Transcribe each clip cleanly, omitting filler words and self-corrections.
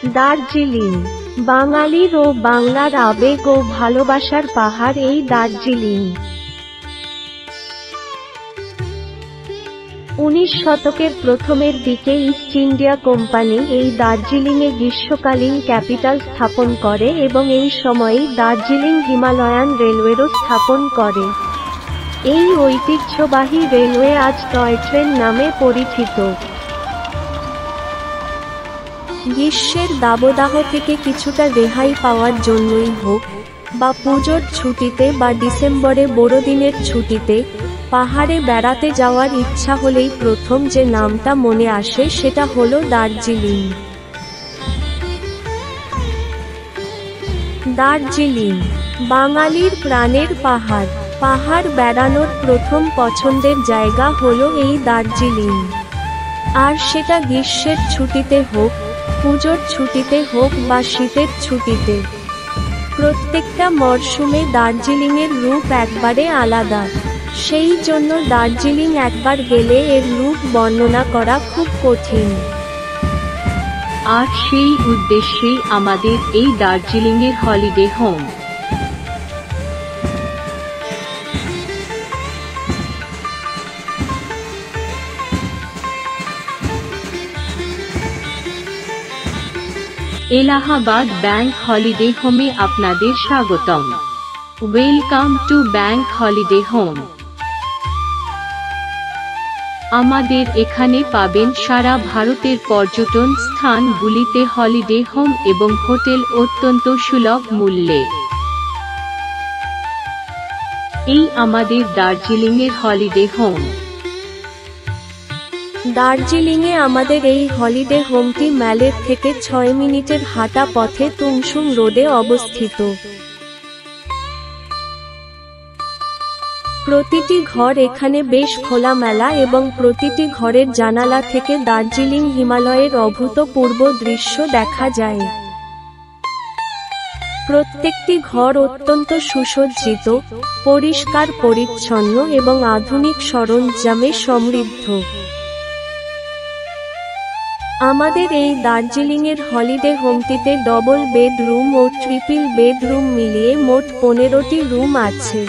দার্জিলিং বাঙালির ও বাংলার আবেগ ও ভালোবাসার পাহাড় এই দার্জিলিং। 19 শতকের প্রথমের দিকে ইস্ট ইন্ডিয়া কোম্পানি এই দার্জিলিংয়ে গ্রীষ্মকালীন ক্যাপিটাল স্থাপন করে এবং এই সময়েই দার্জিলিং হিমালয়ান রেলওয়েরও স্থাপন করে। এই ঐতিহ্যবাহী রেলওয়ে আজ টয় ট্রেন নামে পরিচিত। গ্রীষ্মের দাবদাহ থেকে কিছুটা রেহাই পাওয়ার জন্যই হোক, বা পুজোর ছুটিতে বা ডিসেম্বরে বড়দিনের ছুটিতে পাহাড়ে বেড়াতে যাওয়ার ইচ্ছা হলেই প্রথম যে নামটা মনে আসে সেটা হলো দার্জিলিং। দার্জিলিং বাঙালির প্রাণের পাহাড়। পাহাড় বেড়ানোর প্রথম পছন্দের জায়গা হলো এই দার্জিলিং। আর সেটা গ্রীষ্মের ছুটিতে হোক, পুজোর ছুটিতে হোক বা শীতের ছুটিতে, প্রত্যেকটা মরশুমে দার্জিলিংয়ের রূপ একবারে আলাদা। সেই জন্য দার্জিলিং একবার গেলে এর রূপ বর্ণনা করা খুব কঠিন। আর সেই উদ্দেশ্যেই আমাদের এই দার্জিলিংয়ের holiday home. Allahabad bank holiday হোমে আপনাদের স্বাগতম। Welcome to bank holiday home. আমাদের এখানে পাবেন সারা ভারতের পর্যটন স্থানগুলিতে হলিডে হোম এবং হোটেল অত্যন্ত সুলভ মূল্যে। এই আমাদের দার্জিলিংয়ের হলিডে হোম। দার্জিলিংয়ে আমাদের এই হলিডে হোমটি ম্যালের থেকে 6 মিনিটের হাঁটা পথে তুমসুং রোডে অবস্থিত। প্রতিটি ঘর এখানে বেশ খোলামেলা এবং প্রতিটি ঘরের জানালা থেকে দার্জিলিং হিমালয়ের অভূতপূর্ব দৃশ্য দেখা যায়। প্রত্যেকটি ঘর অত্যন্ত সুসজ্জিত, পরিষ্কার পরিচ্ছন্ন এবং আধুনিক সরঞ্জামে সমৃদ্ধ। আমাদের এই দার্জিলিংয়ের হলিডে হোমটিতে ডবল বেডরুম ও ট্রিপল বেডরুম মিলিয়ে মোট 15টি রুম আছে।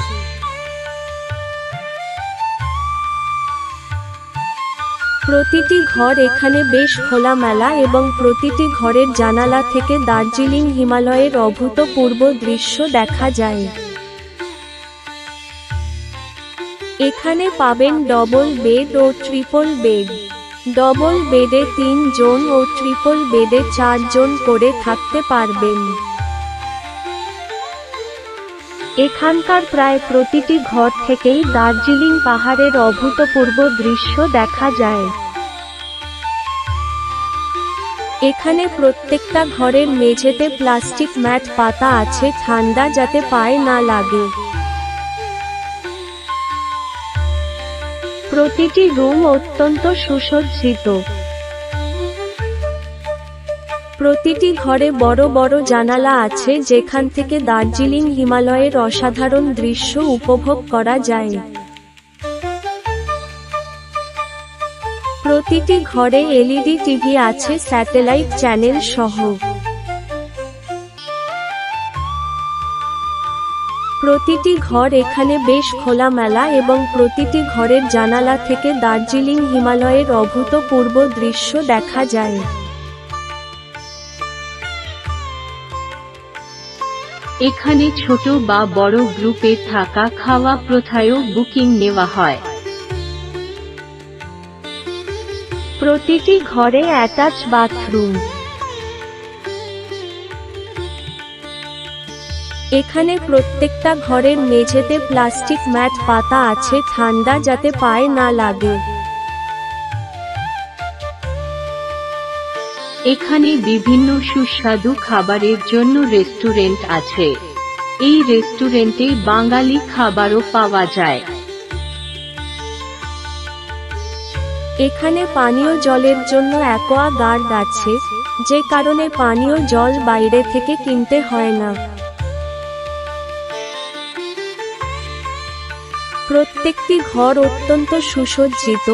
প্রতিটি ঘর এখানে বেশ খোলামেলা এবং প্রতিটি ঘরের জানালা থেকে দার্জিলিং হিমালয়ের অভূতপূর্ব দৃশ্য দেখা যায়। এখানে পাবেন ডবল বেড ও ট্রিপল বেড। ডবল বেডে 3 জন ও ট্রিপল বেডে 4 জন করে থাকতে পারবেন। এখানকার প্রায় প্রতিটি ঘর থেকেই দার্জিলিং পাহাড়ের অভূতপূর্ব দৃশ্য দেখা যায়। এখানে প্রত্যেকটা ঘরের মেঝেতে প্লাস্টিক ম্যাট পাতা আছে ঠান্ডা যাতে পায়ে না লাগে। প্রতিটি রুম অত্যন্ত সুসজ্জিত। প্রতিটি ঘরে বড় বড় জানালা আছে যেখান থেকে দার্জিলিং হিমালয়ের অসাধারণ দৃশ্য উপভোগ করা যায়। প্রতিটি ঘরে এলইডি টিভি আছে স্যাটেলাইট চ্যানেল সহ। প্রতিটি ঘর এখানে বেশ খোলামেলা এবং প্রতিটি ঘরের জানালা থেকে দার্জিলিং হিমালয়ের অভূতপূর্ব দৃশ্য দেখা যায়। এখানে ছোট বা বড় গ্রুপে থাকা খাওয়া প্রথায়ও বুকিং নেওয়া হয়। প্রতিটি ঘরে অ্যাটাচ বাথরুম। এখানে প্রত্যেকটা ঘরের মেঝেতে প্লাস্টিক ম্যাট পাতা আছে ঠান্ডা যাতে পায়ে না লাগে। এখানে বিভিন্ন সুস্বাদু খাবারের জন্য রেস্টুরেন্ট আছে। এই রেস্টুরেন্টে বাঙালি খাবারও পাওয়া যায়। এখানে পানীয় জলের জন্য অ্যাকোয়া গার্ড আছে, যে কারণে পানীয় জল বাইরে থেকে কিনতে হয় না। প্রত্যেকটি ঘর অত্যন্ত সুসজ্জিত,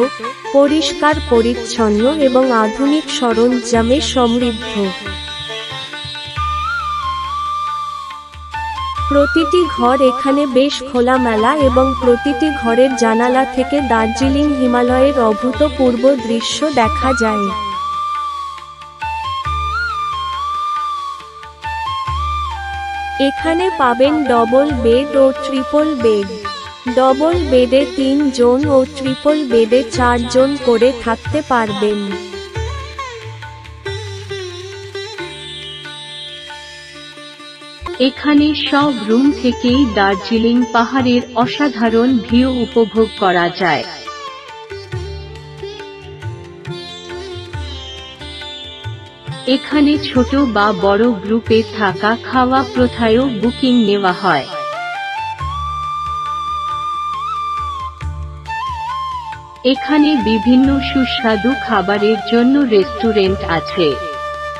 পরিষ্কার পরিচ্ছন্ন এবং আধুনিক সরঞ্জামে সমৃদ্ধ। প্রতিটি ঘর এখানে বেশ খোলামেলা এবং প্রতিটি ঘরের জানালা থেকে দার্জিলিং হিমালয়ের অভূতপূর্ব দৃশ্য দেখা যায়। এখানে পাবেন ডবল বেড ও ট্রিপল বেড। ডবল বেডে 3 জন ও ট্রিপল বেডে 4 জন করে থাকতে পারবেন। এখানে সব রুম থেকেই দার্জিলিং পাহাড়ের অসাধারণ ভিউ উপভোগ করা যায়। এখানে ছোট বা বড় গ্রুপে থাকা খাওয়া প্রথায়ও বুকিং নেওয়া হয়। এখানে বিভিন্ন সুস্বাদু খাবারের জন্য রেস্টুরেন্ট আছে।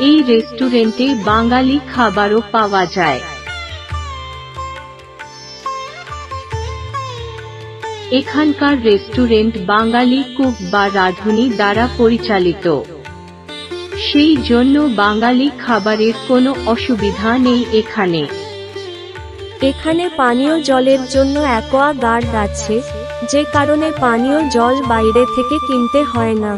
এই রেস্টুরেন্টে বাঙালি খাবারও পাওয়া যায়। এখানকার রেস্টুরেন্ট বাঙালি কুক বা রাঁধুনি দ্বারা পরিচালিত, সেই জন্য বাঙালি খাবারের কোনো অসুবিধা নেই এখানে। এখানে পানীয় জলের জন্য অ্যাকোয়া গার্ড আছে, যে কারণে পানীয় জল বাইরে থেকে কিনতে হয় না।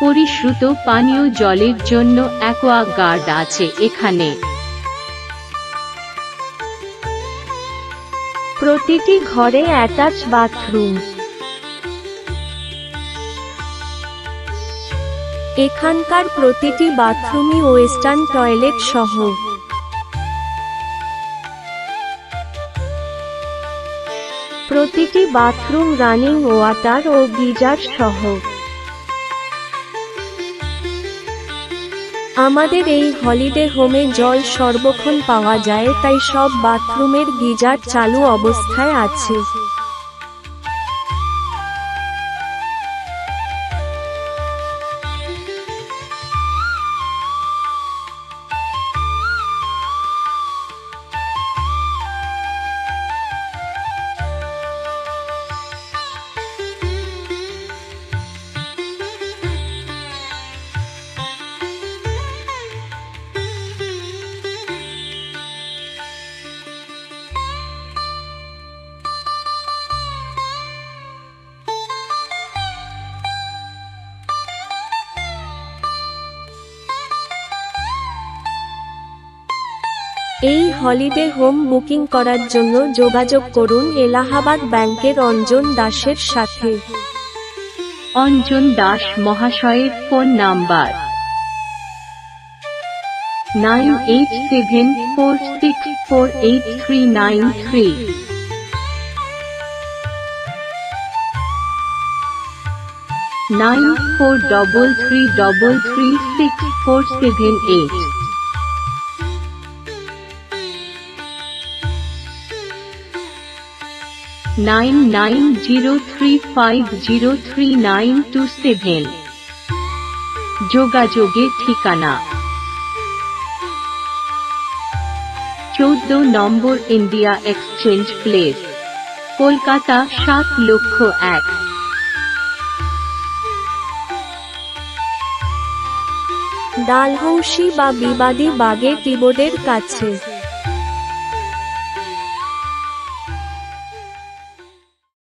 পরিশ্রুত পানীয় জলের জন্য অ্যাকোয়া গার্ড আছে এখানে। প্রতিটি ঘরে অ্যাটাচ বাথরুম। এখানকার প্রতিটি বাথরুমই ওয়েস্টার্ন টয়লেট সহ। প্রতিটি বাথরুম রানিং ওয়াটার ও গিজার সহ। আমাদের এই হলিডে হোমে জল সর্বক্ষণ পাওয়া যায়, তাই সব বাথরুমের গিজার চালু অবস্থায় আছে। এই হলিডে হোম বুকিং করার জন্য যোগাযোগ করুন এলাহাবাদ ব্যাংকের অঞ্জন দাসের সাথে। অঞ্জন দাস মহাশয়ের ফোন নাম্বার 9874648393, 9433336478, 9903503927। যোগাযোগের ঠিকানা 14 নম্বর India exchange place, Kolkata 7,01,000। Dalhousie বা বিবাদী বাগের টিবোর্ডের কাছে।